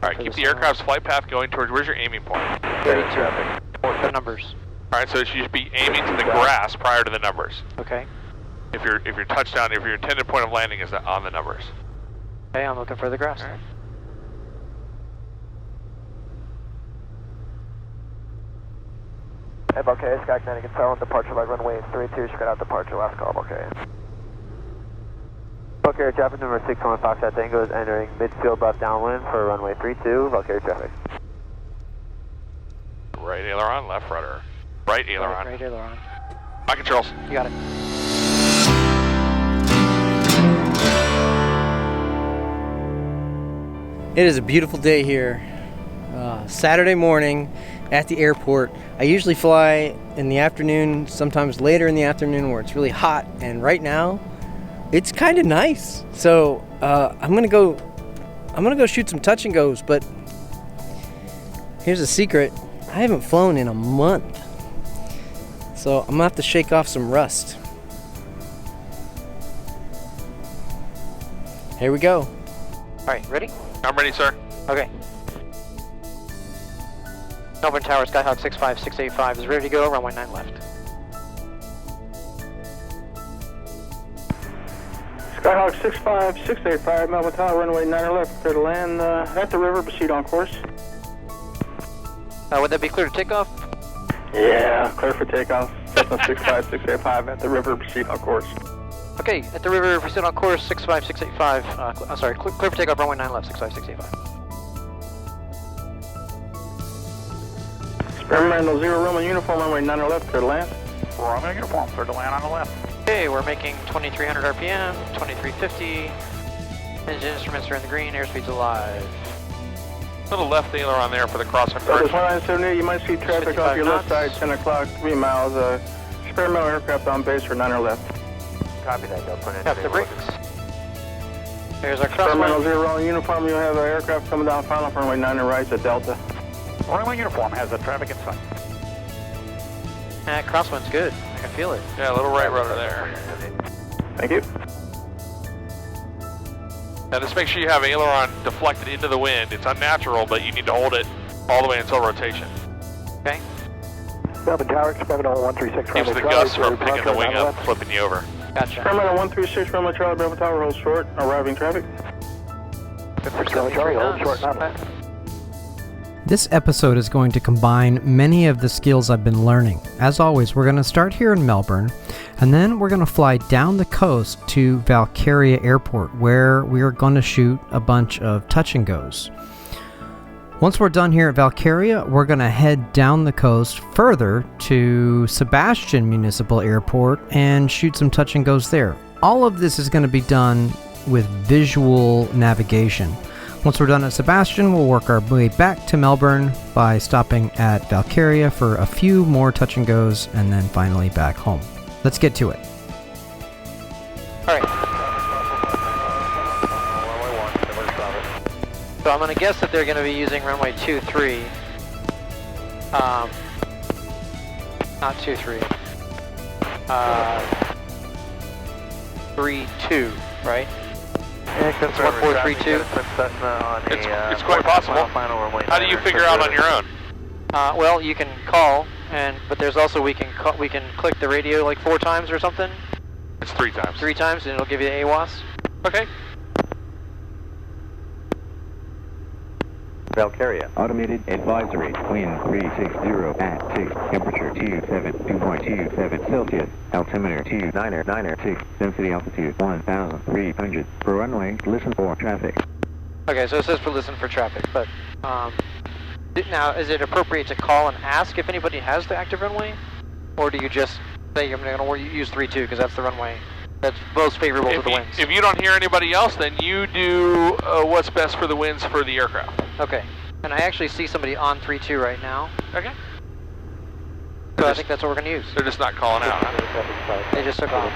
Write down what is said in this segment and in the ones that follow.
Alright, keep the aircraft's flight path going towards, where's your aiming point? 32. The numbers. Alright, so you should be aiming to the grass prior to the numbers. Okay. If your touchdown, if your intended point of landing is on the numbers. Okay, I'm looking for the grass. Right. Hey, Valkyria, Sky Connecticut, Tower, departure by runway 32, straight out departure, last call, Valkyria. Valkyria traffic number 61 Foxtrot Tango is entering midfield left downwind for runway 32, Valkyria traffic. Right aileron, left rudder. Right aileron. Right aileron. My controls. You got it. It is a beautiful day here. Saturday morning at the airport. I usually fly in the afternoon, sometimes later in the afternoon where it's really hot, and right now it's kind of nice. So I'm gonna go shoot some touch and goes, but here's a secret. I haven't flown in a month. So I'm gonna have to shake off some rust. Here we go. Alright, ready? I'm ready, sir. Okay. Melbourne Tower, Skyhawk 65685 is ready to go, runway 9 left. Skyhawk 65685, Melbourne Tower, runway 9 left, clear to land at the river, proceed on course. Would that be clear to takeoff? Yeah, clear for takeoff. Cessna 65685 at the river, proceed on course. Okay, at the river, proceed on course 65685. I'm sorry, clear for takeoff, runway 9 left, 65685. Experimental 0 Roman uniform, runway 9 left, clear to land. Roman uniform, clear to land on the left. Okay, we're making 2300 RPM, 2350. Engine instruments are in the green, airspeed's alive. To the left aileron there for the crosswind Southwest correction. 1978, you might see traffic off your left side, 10 o'clock, 3 miles. Experimental aircraft on base for 9 left. Copy that, go put in. Tap the brakes. There's our Experimental crosswind. 0 Roman uniform, you'll have an aircraft coming down final runway 9 right at Delta. Roman uniform has the traffic in sight. Crosswind's good. I can feel it. Yeah, a little right rudder there. Thank you. Now just make sure you have aileron deflected into the wind. It's unnatural, but you need to hold it all the way until rotation. Okay. Melbourne Tower, experimental 136. Keeps the gusts from picking the wing up, flipping you over. Gotcha. Experimental 136, runway Charlie, Bravo Tower, hold short, arriving traffic. Melbourne Charlie, hold short, 9 left. This episode is going to combine many of the skills I've been learning. As always, we're going to start here in Melbourne, and then we're going to fly down the coast to Valkaria Airport, where we are going to shoot a bunch of touch and goes. Once we're done here at Valkaria, we're going to head down the coast further to Sebastian Municipal Airport and shoot some touch and goes there. All of this is going to be done with visual navigation. Once we're done at Sebastian, we'll work our way back to Melbourne by stopping at Valkyria for a few more touch and goes, and then finally back home. Let's get to it. Alright. So I'm going to guess that they're going to be using runway 23. Not 23. 32, right? Yeah, 1432. It's quite possible. How do you figure out on your own? Well, you can call, but there's also we can click the radio like 4 times or something. It's 3 times. 3 times, and it'll give you the AWAS. Okay. Valkyria, automated advisory, wind 360 at 6, temperature 272.27 Celsius, altimeter 2996, density altitude 1,300, for runway, listen for traffic. Okay, so it says for listen for traffic, but now is it appropriate to call and ask if anybody has the active runway? Or do you just say I'm going to use 32 because that's the runway that's most favorable to the winds? If you don't hear anybody else, then you do what's best for the winds for the aircraft. Okay, and I actually see somebody on 32 right now. Okay. So I think that's what we're going to use. They're just not calling out. They just took off.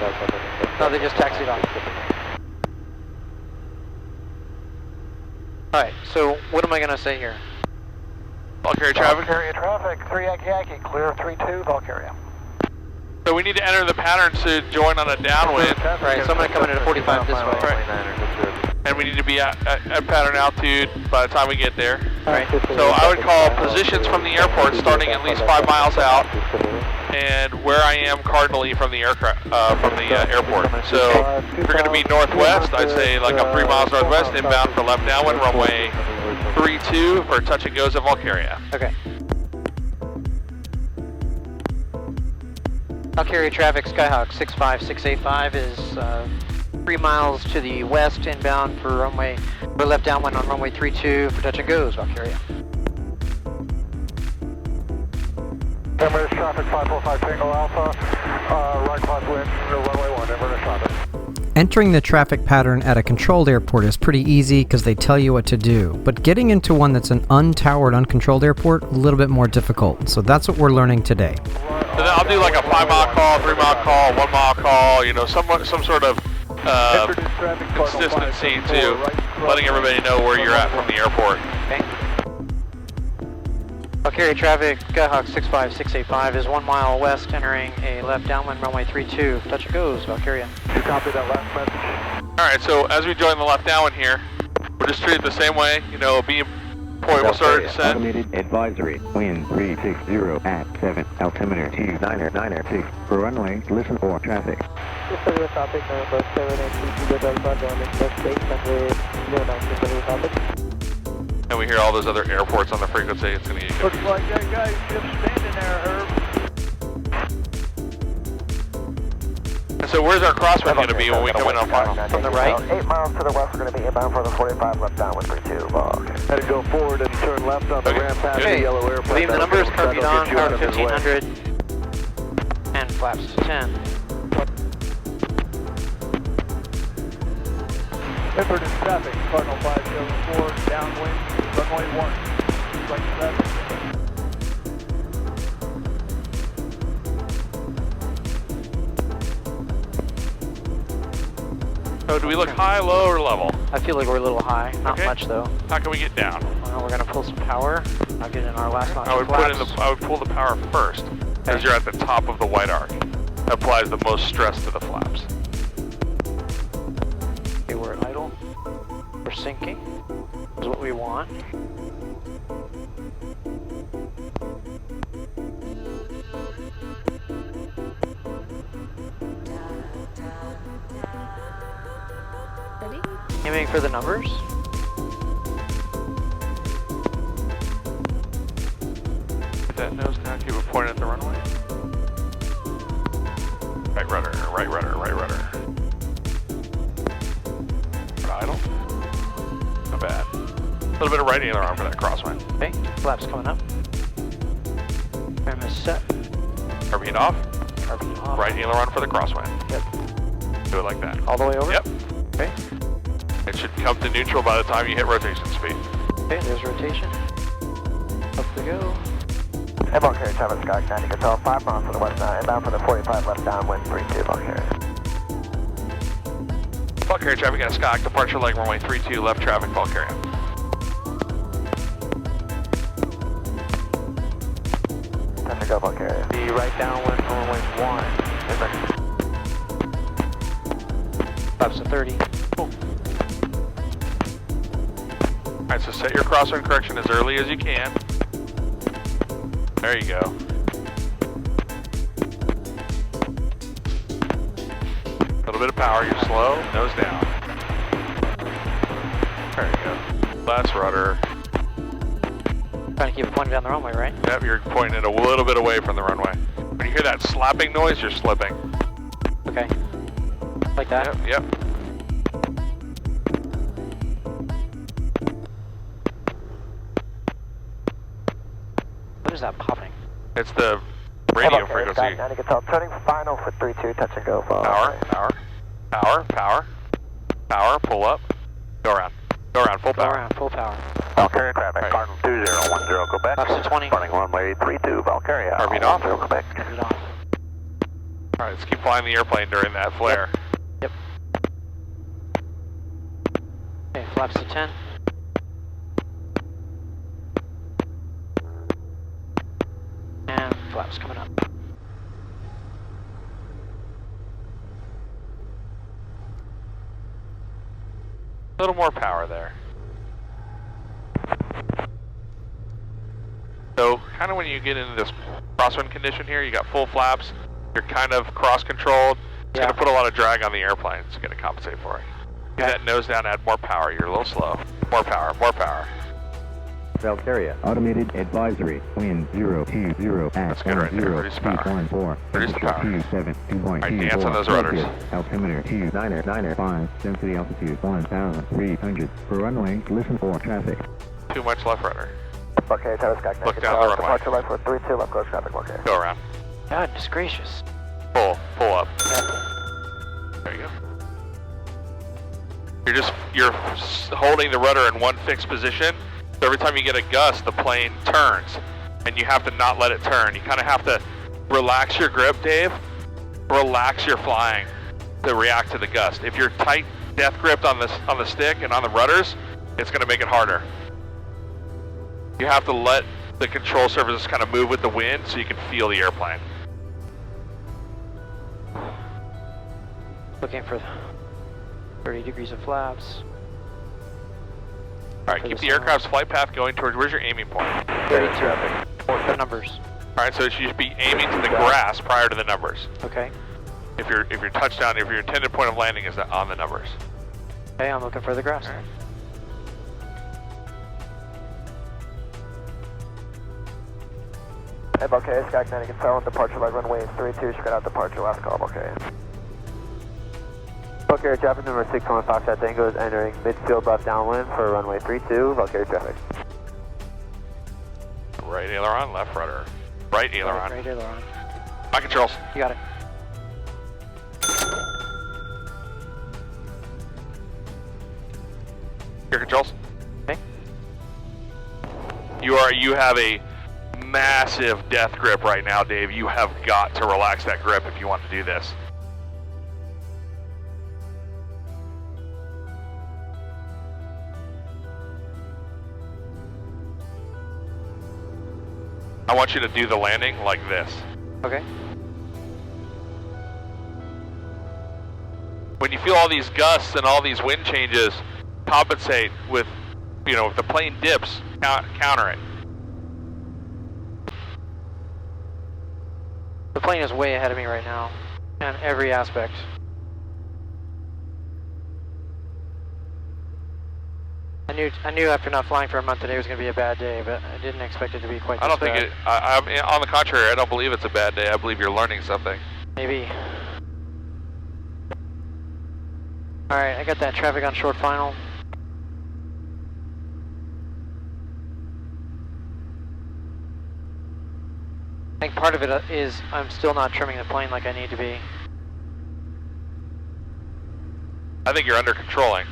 No, they just taxied off. Alright, so what am I going to say here? Valkyria traffic? Valkyria traffic, 3 Yankee, clear of 32, Valkyria. So we need to enter the pattern to join on a downwind. Right, so I'm going to come in at a 45 this way. Right. and we need to be at pattern altitude by the time we get there. Alright. So I would call positions from the airport starting at least 5 miles out, and where I am cardinally from the airport. So if you're going to be northwest, I'd say like I'm 3 miles northwest, inbound for left downwind, runway 32 for touch and goes at Valkyria. Okay. Valkyria traffic, Skyhawk 65685 is 3 miles to the west, inbound for left downwind on runway 32 for touch and goes, Valkyria. Emirates traffic 545 Tango Alpha, right crosswind, runway 1, Emirates traffic. Entering the traffic pattern at a controlled airport is pretty easy because they tell you what to do, but getting into one that's an untowered, uncontrolled airport, a little bit more difficult. So that's what we're learning today. So then I'll do like a 5 mile call, 3 mile call, 1 mile call, you know, some sort of consistency too, letting everybody know where you're at from the airport. Okay. Valkyria traffic, Skyhawk 65685 is 1 mile west, entering a left downwind runway 32. Touch and goes, Valkyria. You copy that last message? Alright, so as we join the left downwind here, we'll just treat it the same way, you know, beam point will start to descend. Automated advisory, wind 360 at 7, altimeter 2996. For runway, listen for traffic. Traffic number 782 And we hear all those other airports on the frequency, it's going to get Looks confusing. like that guy's just standing there, Herb. And so where's our crosswind going to be when we come in on final? From the right. 8 miles to the west, we're going to be inbound for the 45 left downwind 32. Had to go forward and turn left on the Okay. ramp past Okay, the yellow airplane. leave the numbers, curve That'll on, get you out power of his way. 1500, and flaps to 10. Emirates in traffic, Cardinal 574, downwind, runway 1. Right traffic. So do we look high, low, or level? I feel like we're a little high, not Okay. much though. How can we get down? Well, we're gonna pull some power. I'll get in our last line. I would pull the power first, because you're at the top of the white arc. That applies the most stress to the flaps. Okay, we're at idle. We're sinking. Is what we want. Ready? Aiming for the numbers. Get that nose down, keep it pointed at the runway. Right rudder, right rudder, right rudder. Idle. Not bad. A little bit of right aileron for that crosswind. Okay, flaps coming up. Rim is set. Carbine off. Carbine off. Right aileron for the crosswind. Yep. Do it like that. All the way over? Yep. Okay. It should come to neutral by the time you hit rotation speed. Okay, there's rotation. Up we go. Hey, Valkyria traffic, Skyhawk 90 Control, 5 miles to the west now, inbound for the 45 left downwind 32, Valkyria. Valkyria traffic at Skyhawk, departure leg runway 32, left traffic, Valkyria. Touch and go, Valkyria. The right downwind, runway 1. Flaps to 30. Alright, so set your crosswind correction as early as you can. There you go. A little bit of power, you're slow, nose down. There you go. Last rudder. Trying to keep it pointed down the runway, right? Yep, you're pointing it a little bit away from the runway. When you hear that slapping noise, you're slipping. Okay. Like that? Yep, yep. What is that popping? It's the Hey, radio Valkyria, frequency. Skyhawk 90 Control, turning final for 32, touch and go, Power, power, power, power, power, pull up, go around, full Go power. around, full power. Valkyria traffic, Right. Cardinal 2010, go back. Flaps to 20. Running runway 32, Valkyria. Carbine off. Go back. Put it off. Alright, let's keep flying the airplane during that flare. Yep. Okay, flaps to 10. And flaps coming up. A little more power there. So kind of when you get into this crosswind condition here, you got full flaps, you're kind of cross-controlled. It's going to put a lot of drag on the airplane. It's going to compensate for it. Get that nose down, add more power. You're a little slow. More power, more power. Valkyria, automated advisory, wind 020 at That's good right there. Reduce the power. Reduce the power. Alright, dance on those rudders. Altimeter 2995, density altitude 1,300. For runway, listen for traffic. Too much left rudder. Okay, Tower Sky. Look down the runway. Departure left for 32, left coast traffic, okay. Go around. Goodness gracious. Pull up. There you go. You're holding the rudder in one fixed position. So every time you get a gust, the plane turns, and you have to not let it turn. You kind of have to relax your grip, Dave. Relax your flying to react to the gust. If you're tight, death gripped on the stick and on the rudders, it's going to make it harder. You have to let the control surfaces kind of move with the wind so you can feel the airplane. Looking for 30 degrees of flaps. All right, keep the aircraft's flight path going towards, where's your aiming point? 32. The numbers. All right, so you should be aiming to the grass prior to the numbers. Okay. If your touchdown, if your intended point of landing is on the numbers. Okay, I'm looking for the grass. All right. Hey, okay, Sky Kinetic and Silent, departure leg runway 32, straight out departure, last call, okay. Valkyria traffic number 61 Foxtrot Tango is entering midfield left downwind for runway 32, Valkyria traffic. Right aileron, left rudder. Right aileron. Right aileron. My controls. You got it. Your controls. Okay. You have a massive death grip right now, Dave. You have got to relax that grip if you want to do this. I want you to do the landing like this. Okay. When you feel all these gusts and all these wind changes, compensate with, if the plane dips, counter it. The plane is way ahead of me right now, in every aspect. I knew after not flying for a month today was going to be a bad day, but I didn't expect it to be quite this I don't think bad. it, on the contrary, I don't believe it's a bad day. I believe you're learning something. Maybe. Alright, I got that traffic on short final. I think part of it is I'm still not trimming the plane like I need to be. I think you're under controlling.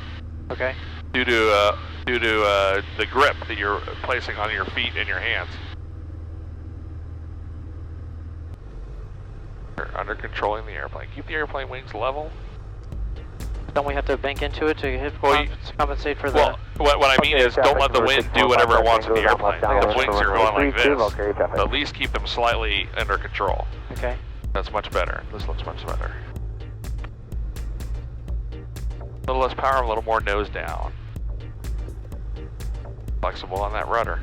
Okay. Due to the grip that you're placing on your feet and your hands. You're under controlling the airplane. Keep the airplane wings level. Don't we have to bank into it to compensate for the... Well, what I mean is don't let the wind do whatever it wants with the airplane. The wings are going like this. At least keep them slightly under control. Okay. That's much better. This looks much better. A little less power, a little more nose down. Flexible on that rudder.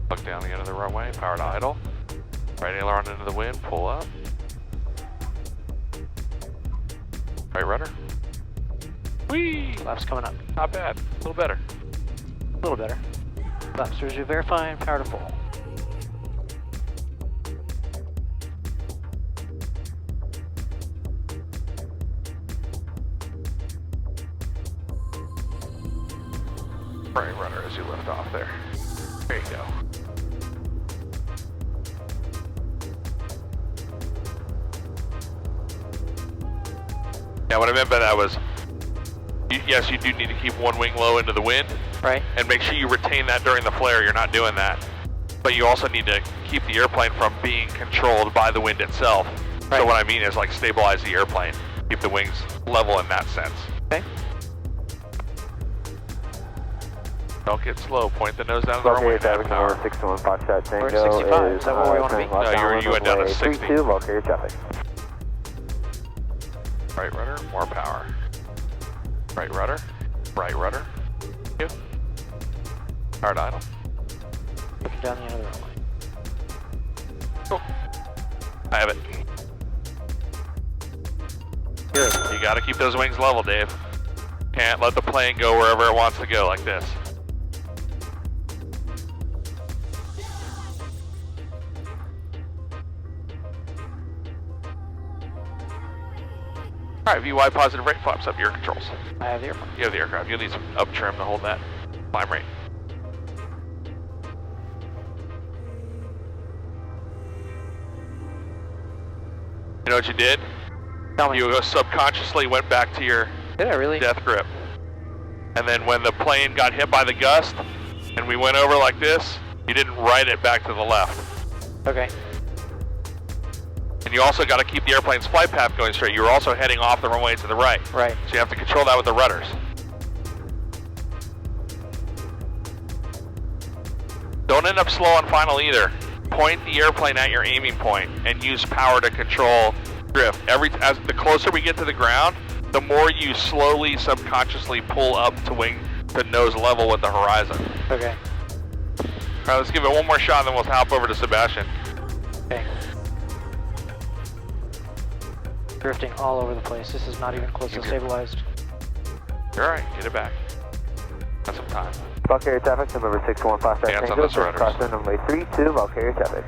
Look down the end of the runway, power to idle. Right aileron into the wind, pull up. Right rudder. Whee! Flaps coming up. Not bad, a little better. A little better. Flaps resume verify and power to full. Right rudder as you lift off there. There you go. Yeah, what I meant by that was, yes, you do need to keep one wing low into the wind. Right. And make sure you retain that during the flare. You're not doing that. But you also need to keep the airplane from being controlled by the wind itself. Right. So what I mean is like stabilize the airplane. Keep the wings level in that sense. Okay. Don't get slow. Point the nose down to the Valkyria runway. traffic Power. number 621 Foxtrot Tango. We're at 65, is that where we want to be? No, you went down to 60. 32, Valkyria traffic. Right rudder, more power. Right rudder, right rudder. You. Hard idle. Looking down the end of the runway. Cool. I have it. Good. You gotta keep those wings level, Dave. Can't let the plane go wherever it wants to go like this. Alright, VY positive rate, flaps up your controls. I have the airplane. You have the aircraft. You'll need some up trim to hold that climb rate. You know what you did? Tell me. You subconsciously went back to your Did I really? death grip. And then when the plane got hit by the gust and we went over like this, you didn't right it back to the left. Okay. And you also got to keep the airplane's flight path going straight. You were also heading off the runway to the right. Right. So you have to control that with the rudders. Don't end up slow on final either. Point the airplane at your aiming point and use power to control drift. As the closer we get to the ground, the more you slowly, subconsciously pull up to nose level with the horizon. Okay. All right, let's give it one more shot, then we'll hop over to Sebastian. Okay. Drifting all over the place. This is not even close to stabilized. You're all right. Get it back. Got some time. Valkyria traffic, number 621 Foxtrot Hands on Tango. those rudders. Crossing runway 32, Valkyria traffic.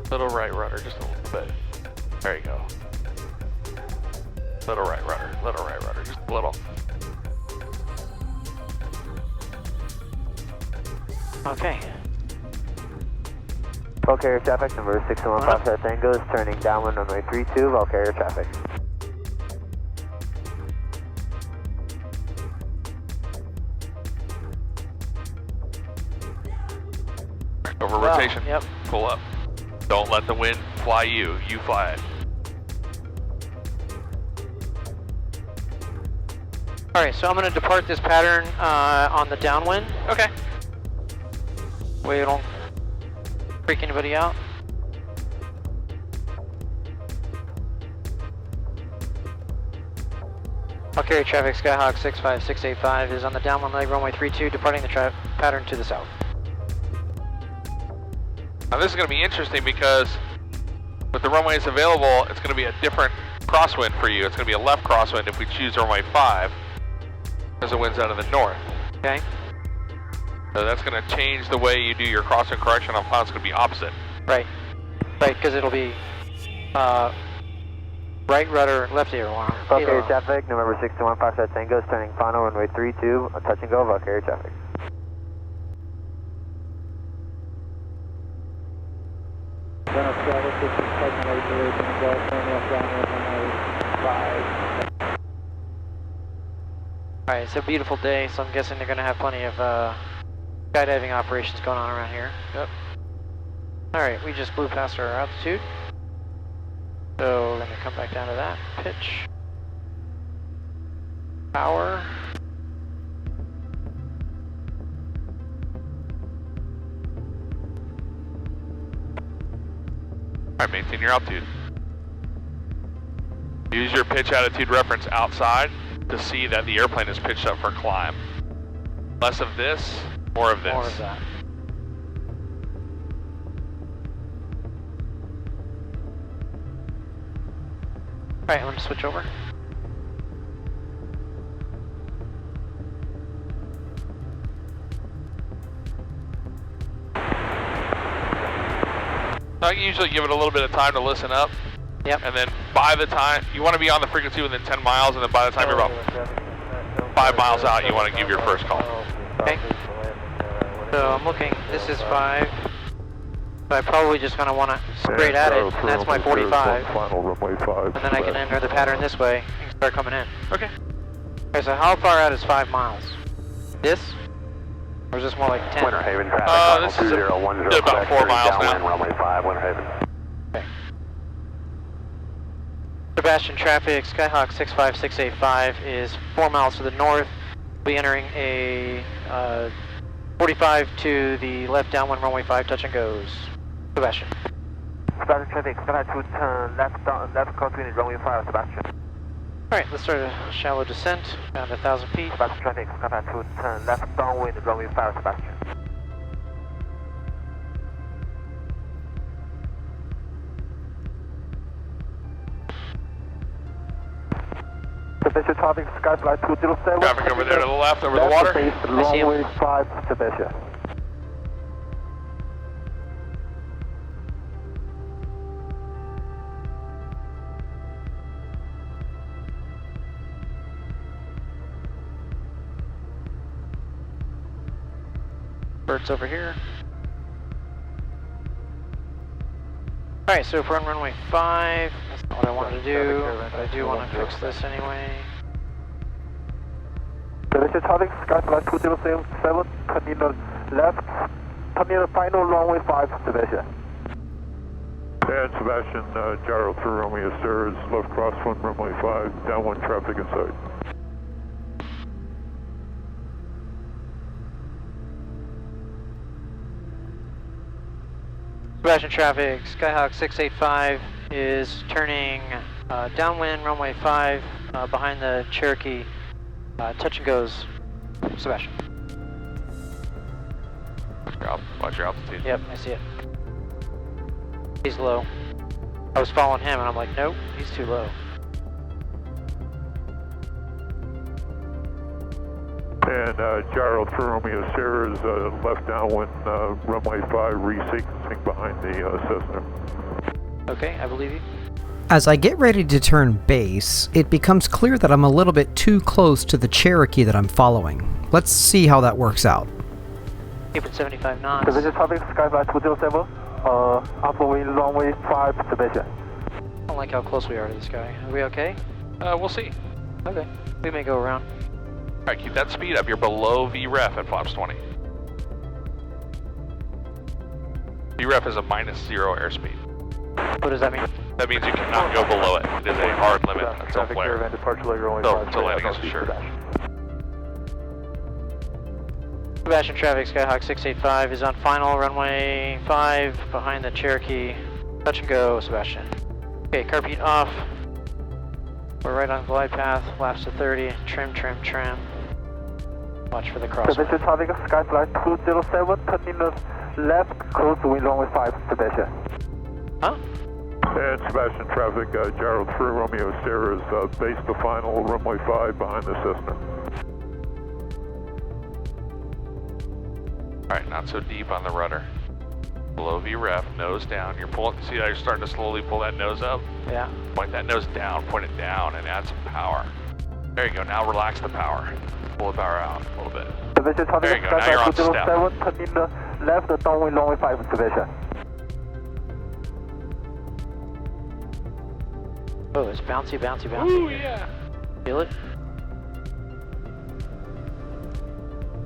Little right rudder, just a little bit. There you go. Little right rudder, just a little. Okay. Valkyria traffic, number 621 Foxtrot Tango is turning downwind runway 32, Valkyria traffic. Over rotation. Yep. Pull up. Don't let the wind fly you. You fly it. All right, so I'm going to depart this pattern on the downwind. Okay. Way it don't freak anybody out. Valkyria traffic, Skyhawk 65685 is on the downwind leg, runway 32, departing the pattern to the south. Now this is going to be interesting because with the runways available, it's going to be a different crosswind for you. It's going to be a left crosswind if we choose runway 5 because the wind's out of the north. Okay. So that's going to change the way you do your crosswind correction on final. It's going to be opposite. Right. Right, because it'll be right rudder, left aileron. Valkyria traffic, number 621 Foxtrot Tango is turning final runway 32, touch and go, Valkyria traffic. Alright, it's a beautiful day, so I'm guessing they're going to have plenty of skydiving operations going on around here. Yep. Alright, we just blew past our altitude. So we're going to come back down to that. Pitch. Power. Alright, maintain your altitude. Use your pitch attitude reference outside to see that the airplane is pitched up for climb. Less of this, more of this. More of that. Alright, I'm going to switch over. I usually give it a little bit of time to listen up. Yep. And then by the time, you want to be on the frequency within 10 miles, and then by the time you're about 5 miles out, you want to give your first call. Okay. So I'm looking, this is 5. So I probably just going to want to straight at it, and that's my 45. And then I can enter the pattern this way and start coming in. Okay. Okay, so how far out is 5 miles? This? Or is this more like 10? Winter Haven traffic, this is about 4 miles now. runway 5, Winter Haven. Okay. Sebastian traffic, Skyhawk 65685 is 4 miles to the north. We'll be entering a 45 to the left downwind runway 5, touch and goes. Sebastian. Sebastian traffic, Skyhawk 2, turn left crosswind runway 5, Sebastian. Alright, let's start a shallow descent, around 1,000 feet. Sebastian traffic, Skyhawk 2, turn left downwind runway 5, Sebastian. Sebastian traffic, Skyfly 207. Traffic over there to the left, over the water. Base, runway 5, Sebastian. Birds over here. Alright, so if we're on runway 5, that's not what I wanted to do, but I do want to fix this anyway. Sebastian traffic, Skyfly 207, terminal left, terminal final runway 5, Sebastian. And Sebastian, gyro through Romeo Stairs, left crosswind runway 5, downwind traffic inside. Sebastian traffic, Skyhawk 685 is turning downwind runway 5 behind the Cherokee. Touch and goes, Sebastian. Watch your altitude. Yep, I see it. He's low. I was following him and I'm like, nope, he's too low. And gyro through Romeo Stairs, left downwind runway 5, resequencing behind the Cessna. Okay, I believe you. As I get ready to turn base, it becomes clear that I'm a little bit too close to the Cherokee that I'm following. Let's see how that works out. Keep it 75 knots. Sebastian traffic, Skyfly 207, upwind runway 5, Sebastian. I don't like how close we are to this guy. Are we okay? We'll see. Okay. We may go around. Alright, keep that speed up. You're below VREF at flaps 20. VREF is a -0 airspeed. What does that mean? That means you cannot go below it. It is a hard limit until flare. Until landing is assured. Sebastian traffic, Skyhawk 685 is on final runway 5 behind the Cherokee. Touch and go, Sebastian. Okay, carpet off. We're right on glide path, laps to 30, trim, trim, trim. Watch for the crosswind. Sebastian traffic, Skyfly 207, terminal left, crosswind runway 5, Sebastian. Huh? And Sebastian traffic, gyro through Romeo Stairs, base to final runway 5 behind the Cessna. Alright, not so deep on the rudder. Below VREF, nose down. You're pulling, see how you're starting to slowly pull that nose up? Yeah. Point that nose down, point it down, and add some power. There you go, now relax the power. Pull the power out a little bit. Sebastian traffic, There you go, now you're on step. 207, terminal left, downwind runway 5, Sebastian. Oh, it's bouncy, bouncy, bouncy. Ooh, yeah. Feel it?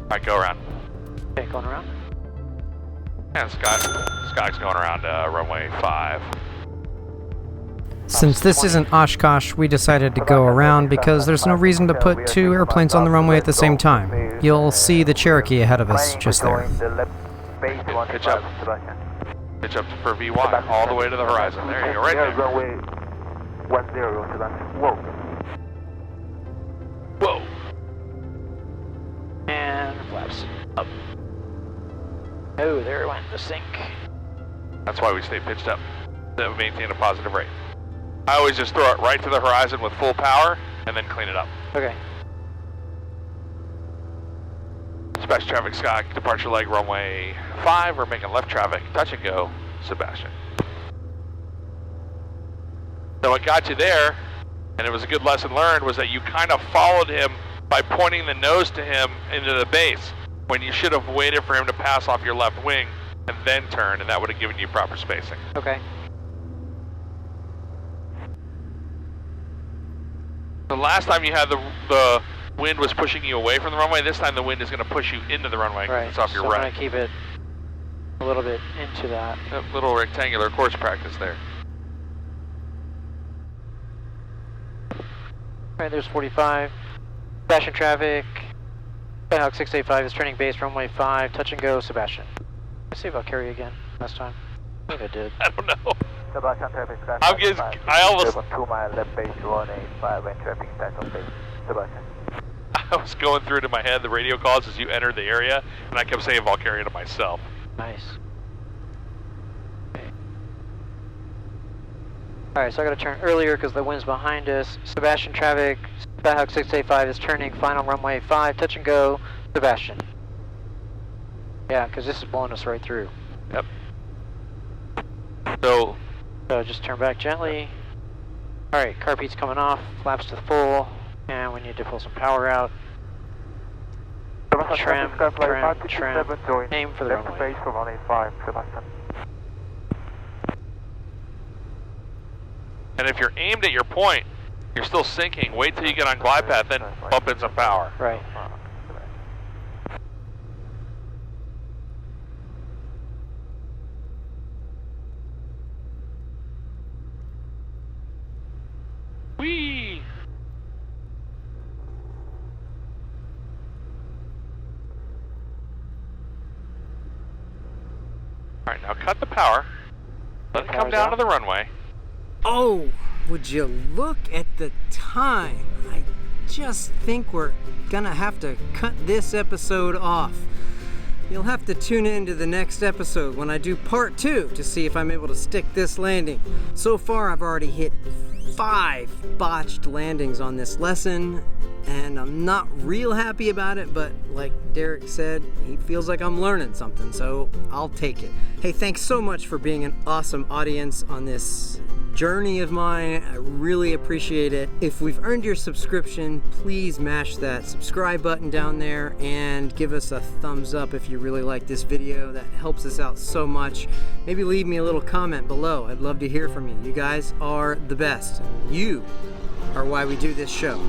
Alright, go around. Okay, going around. And Sky's going around runway 5. Since this isn't Oshkosh, we decided to go around because there's no reason to put two airplanes on the runway at the same time. You'll see the Cherokee ahead of us just there. Pitch up. Pitch up for VY, all the way to the horizon. There you go, right there. Runway 10, Sebastian. Whoa. Whoa. And flaps up. Oh, there it went, the sink. That's why we stay pitched up, to maintain a positive rate. I always just throw it right to the horizon with full power, and then clean it up. Okay. Dispatch traffic, Sky, departure leg, runway 5, we're making left traffic, touch and go, Sebastian. So what got you there, and it was a good lesson learned, was that you kind of followed him by pointing the nose to him into the base, when you should have waited for him to pass off your left wing, and then turn, and that would have given you proper spacing. Okay. The last time you had the wind was pushing you away from the runway, this time the wind is going to push you into the runway because it's off your right. I'm going to keep it a little bit into that. That little rectangular course practice there. Alright, there's 45. Sebastian traffic. Skyhawk 685 is turning base runway 5. Touch and go, Sebastian. I say Valkyria again last time. I think I did. I don't know. Sebastian traffic. I'm getting, I almost, 2 mile left base 185 when traffic starts on base. Sebastian. I was going through it in my head, the radio calls as you entered the area, and I kept saying Valkyria to myself. Nice. Okay. Alright, so I gotta turn earlier because the wind's behind us. Sebastian traffic, Skyhawk 685 is turning final runway 5, touch and go, Sebastian. Yeah, because this is blowing us right through. Yep. So just turn back gently. Alright, carpeet's coming off, flaps to full, and we need to pull some power out. Trim, aim for the runway. Base for 185, Sebastian. and if you're aimed at your point, you're still sinking. Wait till you get on glide path, then bump in some power. Right. Whee! All right, now cut the power. Let it come down to the runway. Oh, would you look at the time? I just think we're gonna have to cut this episode off. You'll have to tune in to the next episode when I do part 2 to see if I'm able to stick this landing. So far, I've already hit 5 botched landings on this lesson, and I'm not real happy about it, but like Derek said, he feels like I'm learning something, so I'll take it. Hey, thanks so much for being an awesome audience on this journey of mine. I really appreciate it. If we've earned your subscription, please mash that subscribe button down there and give us a thumbs up if you really like this video. That helps us out so much. Maybe leave me a little comment below. I'd love to hear from you. You guys are the best. You are why we do this show.